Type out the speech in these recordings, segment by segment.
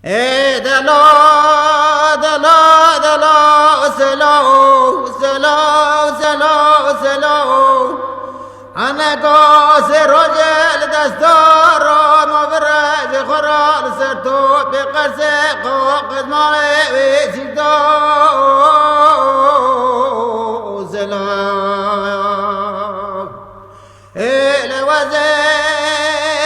دلا دلا دلا سلو سلو سلو سلو أنا قاس رجل دستار مبرز خرال سرتو بقرس قد ما ويسيدو سلو الوزي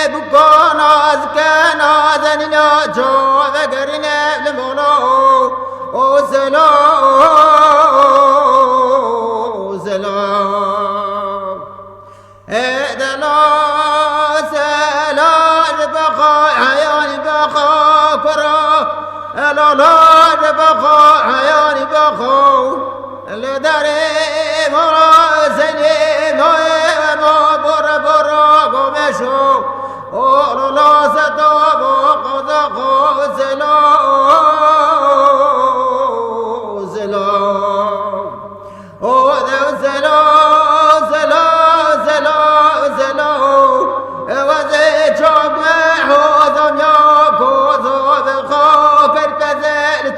بكون أزكان أذننا جو ذكرنا لمولو سلو سلو دلا سلال بخا حياني بخا كرا الولاد بخا حياني بخا لداري مراسني ما بر بر قمشو لا ستوب قد سلا سلا سلا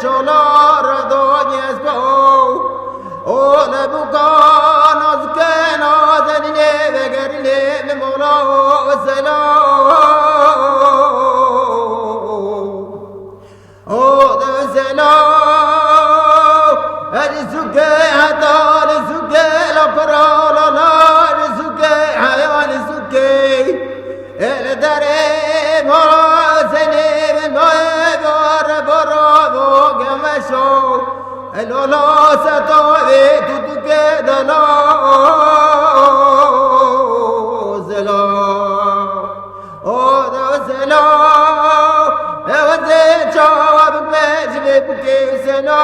چولار دنیا اسکو اول بکان از کن آزنی بگرلی مولا سلام او سلام رزقه حتى رزقه لقرال لا رزقه حيوان رزقه الدري مراسني الولا ستوي تدك دلا زلا او زلا وزي جواب بجيب كيسنا